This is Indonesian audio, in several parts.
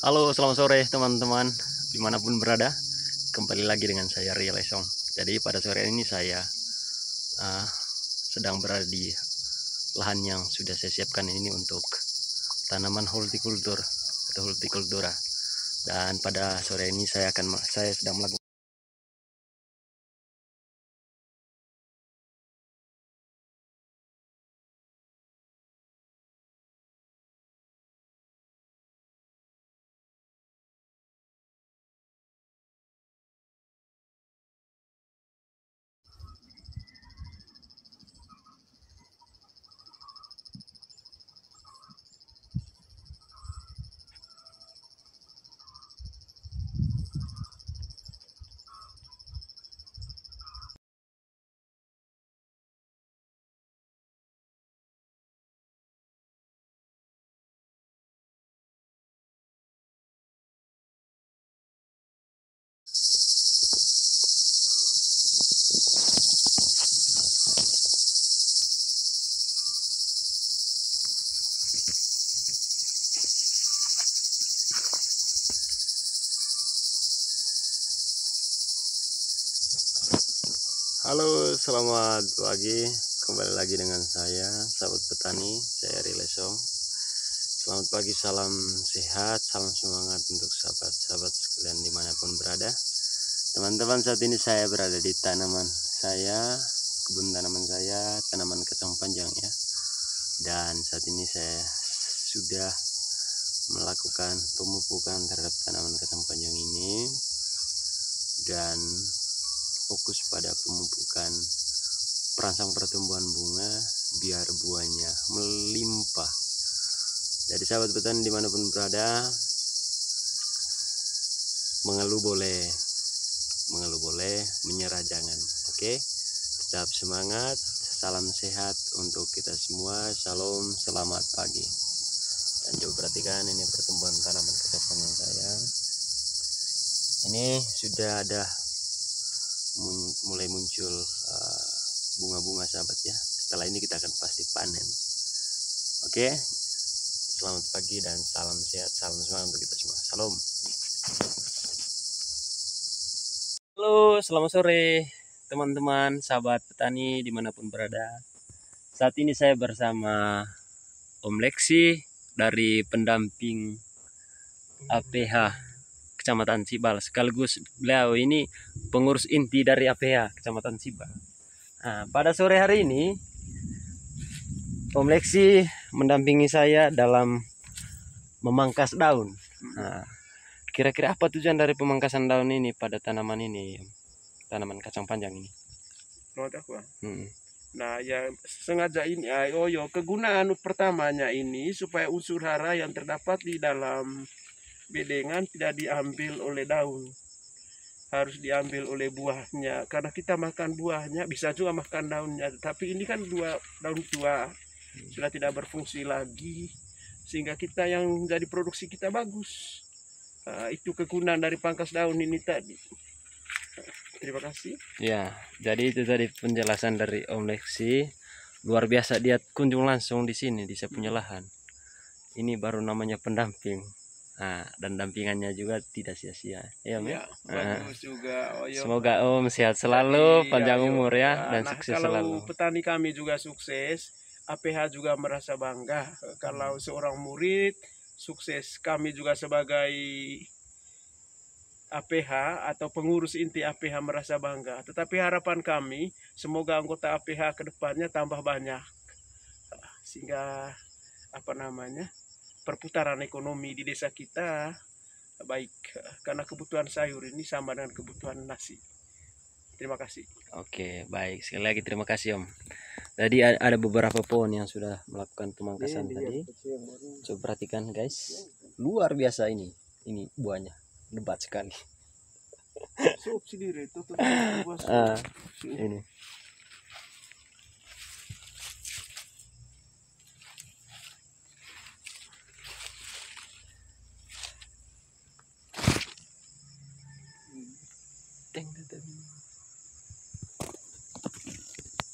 Halo, selamat sore teman-teman dimanapun berada. Kembali lagi dengan saya Ria Lesong. Jadi pada sore ini saya sedang berada di lahan yang sudah saya siapkan ini untuk tanaman hortikultur atau hortikultura. Dan pada sore ini saya sedang melakukan. Halo, selamat pagi. Kembali lagi dengan saya, sahabat petani, saya Ria Lesong. Selamat pagi, salam sehat, salam semangat untuk sahabat-sahabat sekalian dimanapun berada. Teman-teman, saat ini saya berada di tanaman saya, kebun tanaman saya, tanaman kacang panjang ya. Dan saat ini saya sudah melakukan pemupukan terhadap tanaman kacang panjang ini dan fokus pada pemupukan perangsang pertumbuhan bunga biar buahnya melimpah. Jadi sahabat petani dimanapun berada, mengeluh boleh, menyerah jangan. Oke, tetap semangat, salam sehat untuk kita semua. Shalom, selamat pagi. Dan coba perhatikan ini pertumbuhan tanaman kacang panjang saya. Ini sudah ada mulai muncul bunga-bunga sahabat ya. Setelah ini kita akan pasti panen. Oke, selamat pagi dan salam sehat, salam semangat untuk kita semua. Salam. Halo, selamat sore teman-teman, sahabat petani dimanapun berada. Saat ini saya bersama Om Leksi dari pendamping APH Kecamatan Sibal, sekaligus beliau ini pengurus inti dari APH Kecamatan Sibal. Nah, pada sore hari ini Om Leksi mendampingi saya dalam memangkas daun. Nah, kira-kira apa tujuan dari pemangkasan daun ini pada tanaman ini, tanaman kacang panjang ini? Nah, ya sengaja ini, kegunaan pertamanya ini supaya unsur hara yang terdapat di dalam bedengan tidak diambil oleh daun, harus diambil oleh buahnya. Karena kita makan buahnya, bisa juga makan daunnya. Tapi ini kan daun tua, sudah tidak berfungsi lagi, sehingga kita yang jadi produksi kita bagus. Nah, itu kegunaan dari pangkas daun ini tadi. Terima kasih. Ya, jadi itu tadi penjelasan dari Om Leksi. Luar biasa, dia kunjung langsung di sini di saya punya lahan. Ini baru namanya pendamping. Nah, dan dampingannya juga tidak sia-sia. Ya, Ya, bagus juga. Semoga Om sehat selalu, panjang umur ya, dan sukses kalau selalu. petani kami juga sukses, APH juga merasa bangga. Kalau seorang murid sukses, kami juga sebagai APH atau pengurus inti APH merasa bangga. Tetapi harapan kami, semoga anggota APH ke depannya tambah banyak. Sehingga perputaran ekonomi di desa kita baik, karena kebutuhan sayur ini sama dengan kebutuhan nasi. Terima kasih. Oke, baik. Sekali lagi terima kasih Om. Tadi ada beberapa pohon yang sudah melakukan pemangkasan tadi. Coba perhatikan guys. Luar biasa ini. Ini buahnya lebat sekali. Ini.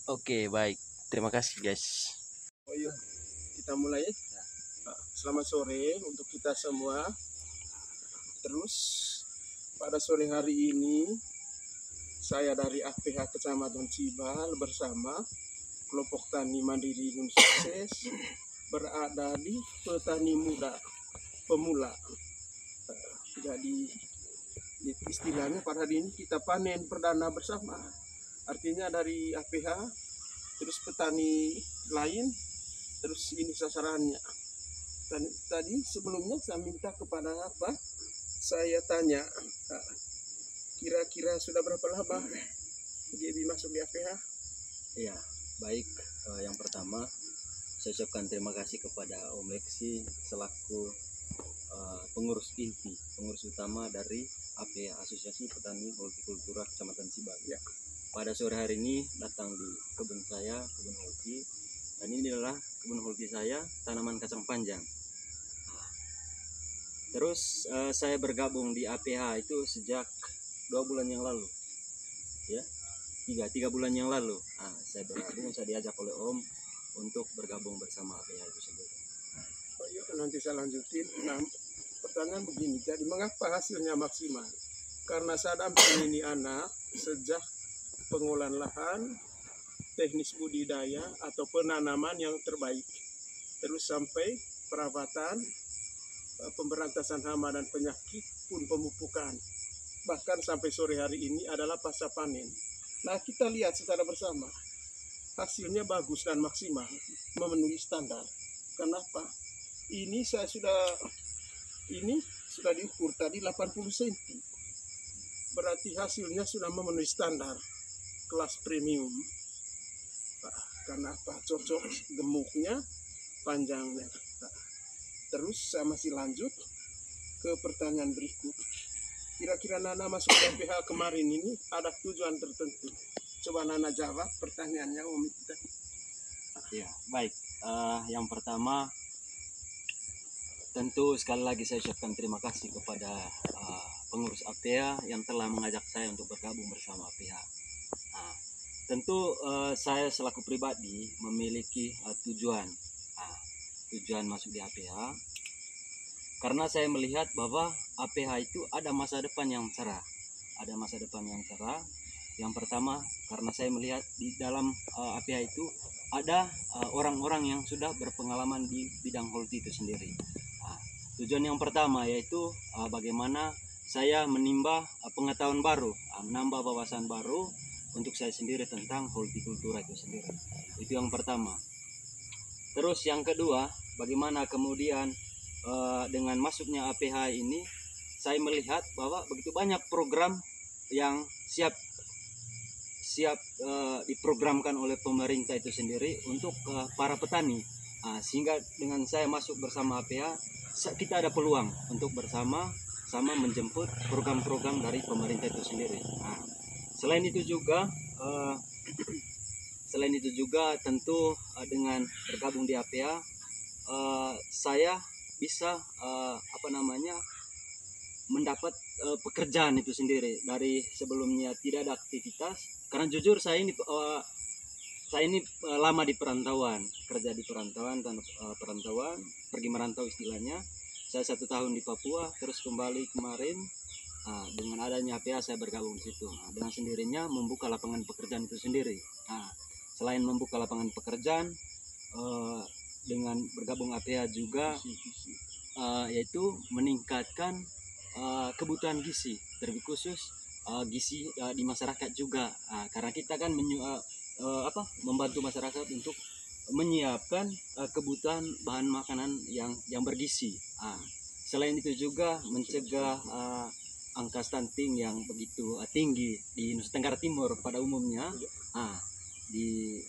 Oke, baik. Terima kasih guys. Kita mulai. Selamat sore untuk kita semua. Terus pada sore hari ini saya dari APH Kecamatan Cibal bersama kelompok tani mandiri Gunung Sukses berada di petani muda pemula. Jadi istilahnya pada hari ini kita panen perdana bersama. Artinya dari APH terus petani lain, terus ini sasarannya. Dan tadi sebelumnya saya minta kepada apa? Saya tanya, kira-kira sudah berapa lama dia masuk di APH? Ya, baik. Yang pertama, saya ucapkan terima kasih kepada Om Leksi selaku pengurus inti, pengurus utama dari APH, Asosiasi Petani Hortikultura Kecamatan Cibal. Ya. Pada sore hari ini datang di kebun saya, kebun holti, dan ini adalah kebun holti saya, tanaman kacang panjang. Terus saya bergabung di APH itu sejak 2 bulan yang lalu, ya, 3 bulan yang lalu. Saya bergabung, saya diajak oleh Om untuk bergabung bersama APH itu sendiri. Oh iya, nanti saya lanjutin. Nah, pertanyaan begini, jadi mengapa hasilnya maksimal? Karena saya dampingi anak sejak pengolahan lahan, teknis budidaya atau penanaman yang terbaik, terus sampai perawatan, pemberantasan hama dan penyakit pun pemupukan, bahkan sampai sore hari ini adalah pasca panen. Nah, kita lihat secara bersama hasilnya bagus dan maksimal, memenuhi standar. Kenapa? Ini saya sudah diukur tadi 80 cm, berarti hasilnya sudah memenuhi standar kelas premium. Karena apa? Cocok gemuknya, panjangnya. Terus saya masih lanjut ke pertanyaan berikut. Kira-kira Nana masuk ke APH kemarin ini ada tujuan tertentu. Coba Nana jawab pertanyaannya Om. Ya, baik. Yang pertama, tentu sekali lagi saya ucapkan terima kasih kepada pengurus APH yang telah mengajak saya untuk bergabung bersama APH. Tentu saya selaku pribadi memiliki tujuan masuk di APH karena saya melihat bahwa APH itu ada masa depan yang cerah. Yang pertama, karena saya melihat di dalam APH itu ada orang-orang yang sudah berpengalaman di bidang holti itu sendiri. Tujuan yang pertama yaitu bagaimana saya menimba pengetahuan baru, menambah wawasan baru untuk saya sendiri tentang hortikultura itu sendiri. Itu yang pertama. Terus yang kedua, bagaimana kemudian dengan masuknya APH ini saya melihat bahwa begitu banyak program yang siap diprogramkan oleh pemerintah itu sendiri untuk para petani. Sehingga dengan saya masuk bersama APH, kita ada peluang untuk bersama-sama menjemput program-program dari pemerintah itu sendiri. Selain itu juga tentu dengan bergabung di APH saya bisa mendapat pekerjaan itu sendiri. Dari sebelumnya tidak ada aktivitas, karena jujur saya ini lama di perantauan, kerja di perantauan dan pergi merantau istilahnya. Saya 1 tahun di Papua, terus kembali kemarin. Dengan adanya APH saya bergabung di situ. Dengan sendirinya membuka lapangan pekerjaan itu sendiri. Selain membuka lapangan pekerjaan, dengan bergabung APH juga yaitu meningkatkan kebutuhan gizi, terlebih khusus gizi di masyarakat juga. Karena kita kan membantu masyarakat untuk menyiapkan kebutuhan bahan makanan yang bergizi. Selain itu juga mencegah angka stunting yang begitu tinggi di Nusa Tenggara Timur pada umumnya, di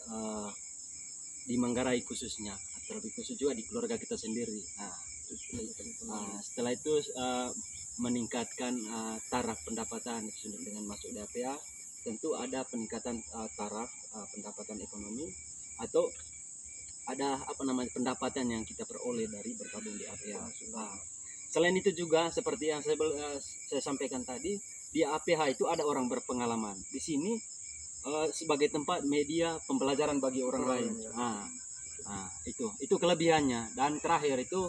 Manggarai khususnya, terlebih khusus juga di keluarga kita sendiri. Setelah itu meningkatkan taraf pendapatan dengan masuk di APH, tentu ada peningkatan taraf pendapatan ekonomi atau ada pendapatan yang kita peroleh dari bergabung di APH. Selain itu juga seperti yang saya sampaikan tadi, di APH itu ada orang berpengalaman. Di sini sebagai tempat media pembelajaran bagi orang lain. Itu kelebihannya. Dan terakhir itu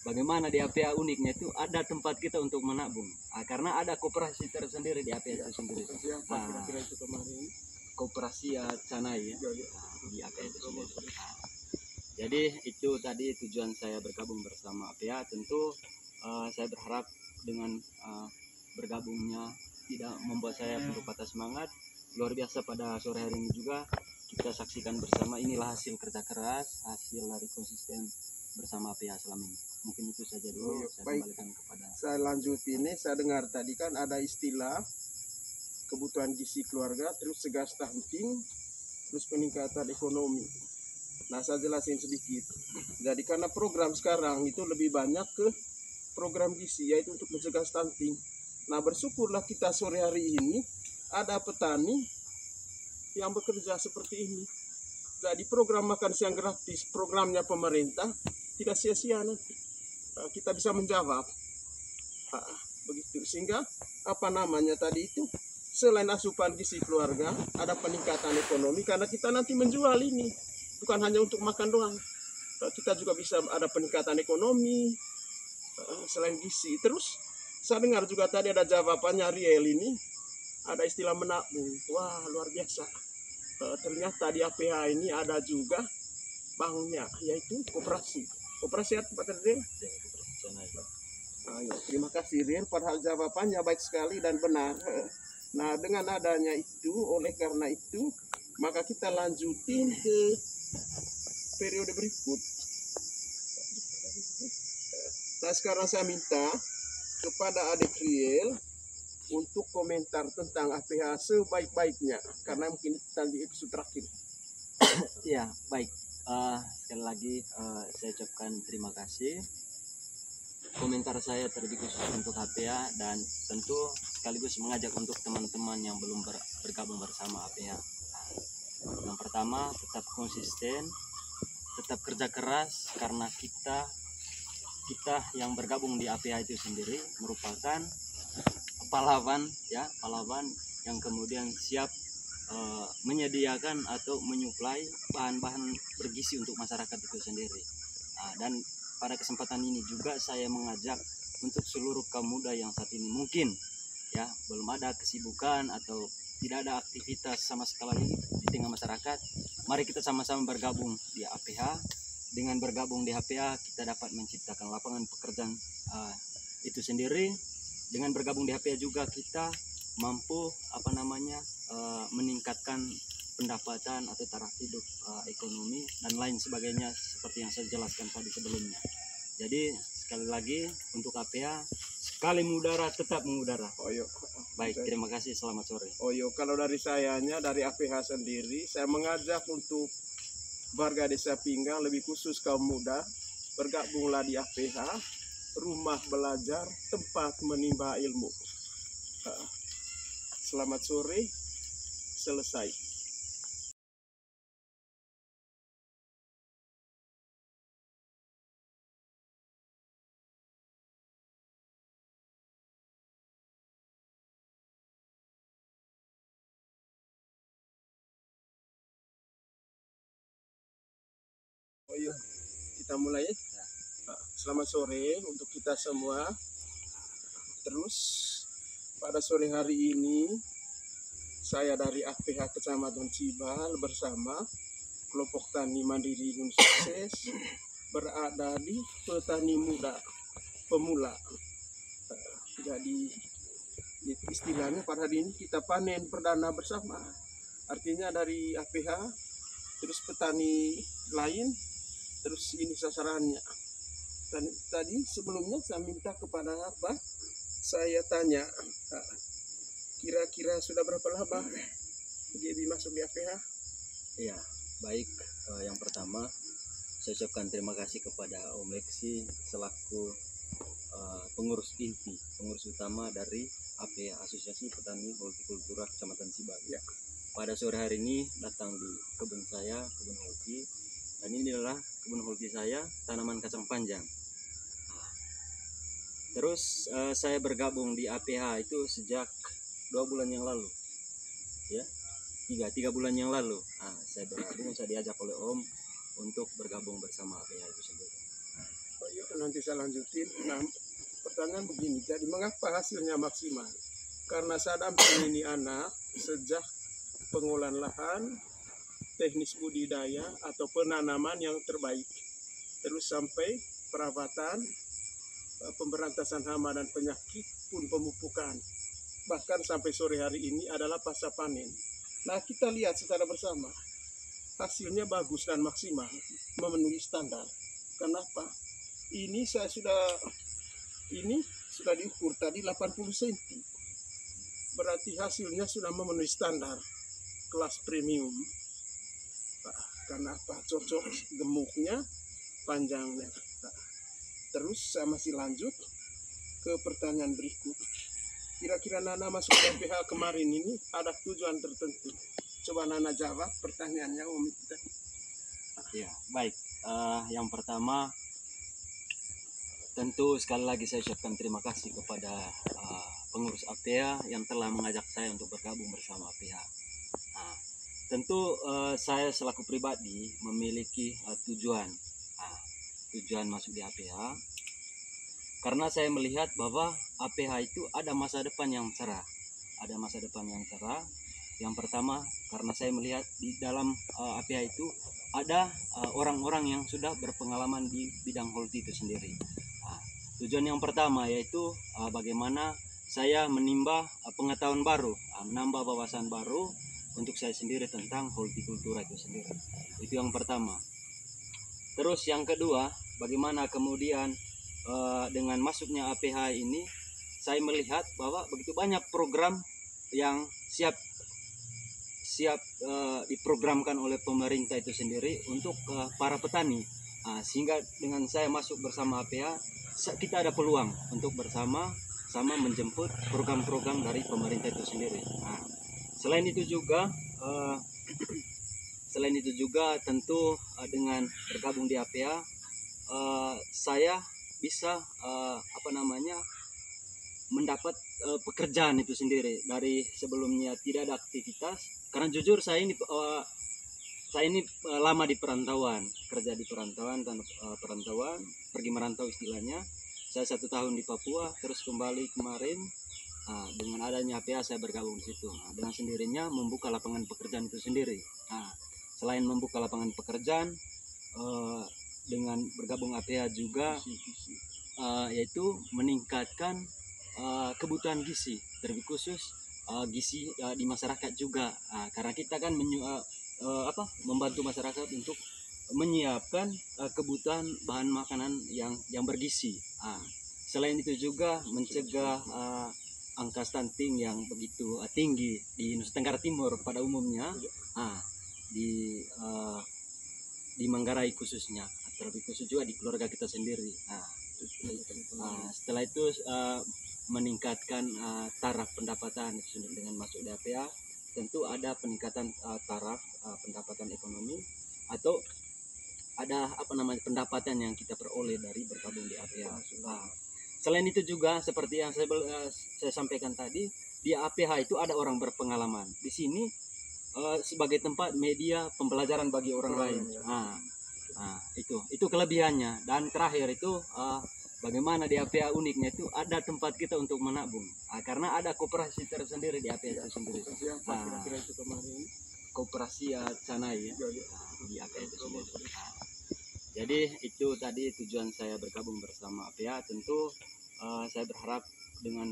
bagaimana di APH uniknya itu ada tempat kita untuk menabung. Karena ada koperasi tersendiri di APH itu sendiri. Kira-kira itu kemarin. Koperasi ya Canai ya, Ya. di APH itu sendiri. Jadi itu tadi tujuan saya bergabung bersama APH. Tentu saya berharap dengan bergabungnya tidak membuat saya untuk patah semangat. Luar biasa pada sore hari ini juga kita saksikan bersama, inilah hasil kerja keras, hasil dari konsisten bersama APH selama ini. Mungkin itu saja dulu. Saya Baik. kembalikan kepada Saya lanjut ini, saya dengar tadi kan ada istilah kebutuhan gizi keluarga, terus cegah stunting, terus peningkatan ekonomi. Nah, saya jelasin sedikit. Jadi karena program sekarang itu lebih banyak ke program gizi, yaitu untuk mencegah stunting. Nah, bersyukurlah kita sore hari ini ada petani yang bekerja seperti ini. Jadi program makan siang gratis, programnya pemerintah, tidak sia-sia nanti. Kita bisa menjawab. Begitu. Sehingga tadi itu, selain asupan gizi keluarga, ada peningkatan ekonomi karena kita nanti menjual ini. Bukan hanya untuk makan doang. Kita juga bisa ada peningkatan ekonomi selain gizi. Terus saya dengar juga tadi ada jawabannya Riel ini, ada istilah menabung. Wah, luar biasa. Ternyata di APH ini ada juga banknya, yaitu koperasi. Koperasi apa tadi? Ayo, terima kasih Riel. Padahal jawabannya baik sekali dan benar. Nah, dengan adanya itu, oleh karena itu, maka kita lanjutin ke periode berikut. Nah, sekarang saya minta kepada adik Riel untuk komentar tentang APH sebaik-baiknya, karena mungkin kita di episode terakhir. Ya, baik. Sekali lagi saya ucapkan terima kasih. Komentar saya terlebih khusus untuk APH dan tentu sekaligus mengajak untuk teman-teman yang belum bergabung bersama APH. Yang pertama, tetap konsisten, tetap kerja keras, karena kita yang bergabung di APH itu sendiri merupakan pahlawan yang kemudian siap menyediakan atau menyuplai bahan-bahan bergizi untuk masyarakat itu sendiri. Dan pada kesempatan ini juga saya mengajak untuk seluruh kaum muda yang saat ini mungkin ya belum ada kesibukan atau tidak ada aktivitas sama sekali di tengah masyarakat. Mari kita sama-sama bergabung di APH. Dengan bergabung di APH kita dapat menciptakan lapangan pekerjaan itu sendiri. Dengan bergabung di APH juga kita mampu meningkatkan pendapatan atau taraf hidup ekonomi dan lain sebagainya seperti yang saya jelaskan tadi sebelumnya. Jadi sekali lagi untuk APH, sekali mengudara tetap mengudara. Baik, terima kasih, selamat sore. Kalau dari dari APH sendiri, saya mengajak untuk warga Desa Pinggang, lebih khusus kaum muda, bergabunglah di APH, rumah belajar, tempat menimba ilmu. Selamat sore, selesai. Kita mulai. Selamat sore untuk kita semua. Terus pada sore hari ini saya dari APH Kecamatan Cibal bersama kelompok tani mandiri Gunung Sukses berada di petani muda pemula. Jadi istilahnya pada hari ini kita panen perdana bersama. Artinya dari APH terus petani lain, terus ini sasarannya. Dan tadi sebelumnya saya minta kepada saya tanya, kira-kira sudah berapa lama jadi masuk di APH? Ya, baik. Yang pertama saya ucapkan terima kasih kepada Om Leksi selaku pengurus inti, pengurus utama dari APH, Asosiasi Petani Hortikultura Kecamatan Cibal. Ya. Pada sore hari ini datang di kebun saya, kebun holti, dan ini adalah kebun holti saya, tanaman kacang panjang. Terus saya bergabung di APH itu sejak 2 bulan yang lalu, ya, 3 bulan yang lalu. Saya bergabung, saya diajak oleh Om untuk bergabung bersama APH itu sendiri. Yuk nanti saya lanjutin. Nah, pertanyaan begini, jadi mengapa hasilnya maksimal? Karena saya dampingi ini anak sejak pengolahan lahan, teknis budidaya atau penanaman yang terbaik, terus sampai perawatan, pemberantasan hama dan penyakit pun pemupukan, bahkan sampai sore hari ini adalah pasca panen. Nah, kita lihat secara bersama hasilnya bagus dan maksimal, memenuhi standar. Kenapa? Ini saya sudah diukur tadi 80 cm. Berarti hasilnya sudah memenuhi standar kelas premium. Karena apa? Cocok gemuknya, panjangnya. Terus saya masih lanjut ke pertanyaan berikut. Kira-kira Nana masuk PPH kemarin ini ada tujuan tertentu. Coba Nana jawab pertanyaannya Om kita. Ya, baik. Yang pertama, tentu sekali lagi saya ucapkan terima kasih kepada pengurus APH yang telah mengajak saya untuk bergabung bersama APH. Tentu saya selaku pribadi memiliki tujuan masuk di APH, karena saya melihat bahwa APH itu ada masa depan yang cerah. Yang pertama, karena saya melihat di dalam APH itu ada orang-orang yang sudah berpengalaman di bidang holti itu sendiri. Tujuan yang pertama yaitu bagaimana saya menimba pengetahuan baru, menambah wawasan baru untuk saya sendiri tentang hortikultura itu sendiri. Itu yang pertama. Terus yang kedua, bagaimana kemudian dengan masuknya APH ini, saya melihat bahwa begitu banyak program yang siap diprogramkan oleh pemerintah itu sendiri untuk para petani. Sehingga dengan saya masuk bersama APH, kita ada peluang untuk bersama-sama menjemput program-program dari pemerintah itu sendiri. Selain itu juga tentu dengan bergabung di APH, saya bisa mendapat pekerjaan itu sendiri. Dari sebelumnya tidak ada aktivitas, karena jujur saya ini lama di perantauan, kerja di perantauan, pergi merantau istilahnya. Saya 1 tahun di Papua, terus kembali kemarin. Dengan adanya APH saya bergabung di situ. Dengan sendirinya membuka lapangan pekerjaan itu sendiri. Selain membuka lapangan pekerjaan, dengan bergabung APH juga yaitu meningkatkan kebutuhan gizi, terlebih khusus gizi di masyarakat juga. Karena kita kan membantu masyarakat untuk menyiapkan kebutuhan bahan makanan yang bergizi. Selain itu juga mencegah angka stunting yang begitu tinggi di Nusa Tenggara Timur pada umumnya, di Manggarai khususnya, terlebih khusus juga di keluarga kita sendiri. Setelah itu meningkatkan taraf pendapatan dengan masuk di APH, tentu ada peningkatan taraf pendapatan ekonomi, atau ada pendapatan yang kita peroleh dari bergabung di APH. Selain itu juga seperti yang saya sampaikan tadi, di APH itu ada orang berpengalaman. Di sini sebagai tempat media pembelajaran bagi orang lain. Itu kelebihannya. Dan terakhir itu bagaimana di APH uniknya itu ada tempat kita untuk menabung. Karena ada koperasi tersendiri di APH itu sendiri. Koperasi Canai ya, di APH itu sendiri. Jadi itu tadi tujuan saya bergabung bersama APH. Tentu saya berharap dengan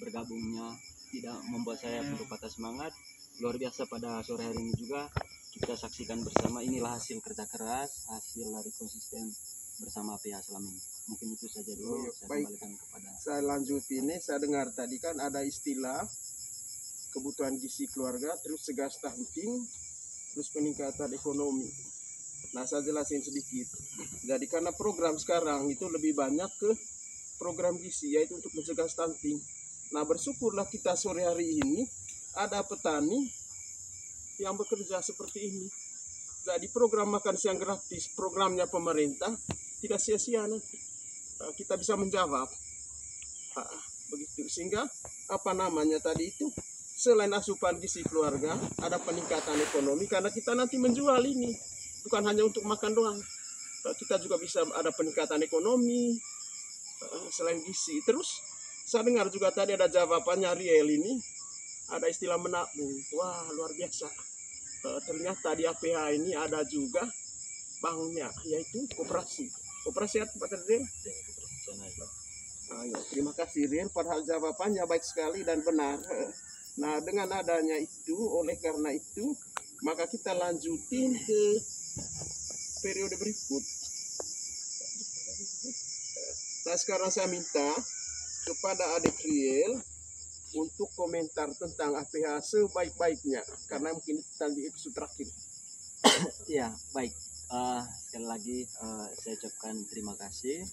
bergabungnya tidak membuat saya patah semangat. Luar biasa pada sore hari ini juga kita saksikan bersama, inilah hasil kerja keras, hasil dari konsisten bersama APH selama ini. Mungkin itu saja dulu. Saya kembalikan kepada. Saya lanjut ini, saya dengar tadi kan ada istilah kebutuhan gizi keluarga, terus cegah stunting, terus peningkatan ekonomi. Nah, saya jelasin sedikit. Jadi karena program sekarang itu lebih banyak ke program gizi, yaitu untuk mencegah stunting. Nah, bersyukurlah kita sore hari ini ada petani yang bekerja seperti ini. Jadi program makan siang gratis, programnya pemerintah, tidak sia-sia nanti. Kita bisa menjawab. Begitu. Sehingga tadi itu, selain asupan gizi keluarga, ada peningkatan ekonomi karena kita nanti menjual ini. Bukan hanya untuk makan doang, kita juga bisa ada peningkatan ekonomi selain gizi. Terus saya dengar juga tadi ada jawabannya Riel ini, ada istilah menabung. Wah, luar biasa. Ternyata di APH ini ada juga banknya, yaitu koperasi. Koperasi apa Pak Riel? Ayo, terima kasih Riel, padahal jawabannya baik sekali dan benar. Nah, dengan adanya itu, oleh karena itu, maka kita lanjutin ke periode berikut. Nah, sekarang saya minta kepada adik Riel untuk komentar tentang APH sebaik-baiknya, karena mungkin kita di episode terakhir. Ya, baik. Sekali lagi saya ucapkan terima kasih.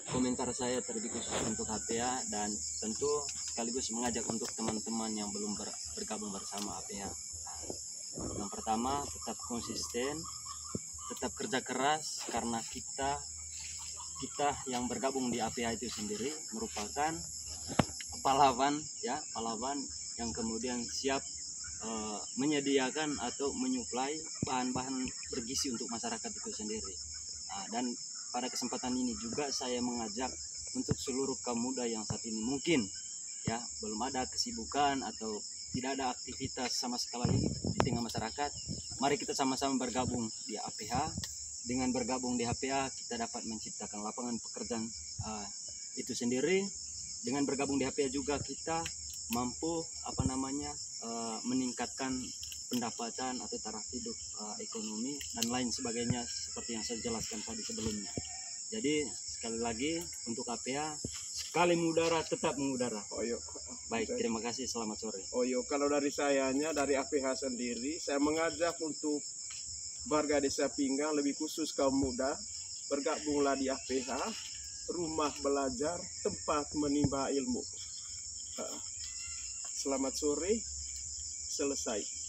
Komentar saya terlebih khusus untuk APH, dan tentu sekaligus mengajak untuk teman-teman yang belum bergabung bersama APH. Yang pertama, tetap konsisten, tetap kerja keras, karena kita yang bergabung di APH itu sendiri merupakan pahlawan yang kemudian siap menyediakan atau menyuplai bahan-bahan bergizi untuk masyarakat itu sendiri. Dan pada kesempatan ini juga saya mengajak untuk seluruh kaum muda yang saat ini mungkin belum ada kesibukan atau tidak ada aktivitas sama sekali di tengah masyarakat. Mari kita sama-sama bergabung di APH. Dengan bergabung di APH kita dapat menciptakan lapangan pekerjaan itu sendiri. Dengan bergabung di APH juga kita mampu meningkatkan pendapatan atau taraf hidup ekonomi dan lain sebagainya seperti yang saya jelaskan tadi sebelumnya. Jadi sekali lagi untuk APH, sekali mengudara tetap mengudara. Baik, terima kasih, selamat sore. Kalau dari sayanya, dari APH sendiri, saya mengajak untuk warga Desa Pinggang, lebih khusus kaum muda, bergabunglah di APH, rumah belajar, tempat menimba ilmu. Selamat sore, selesai.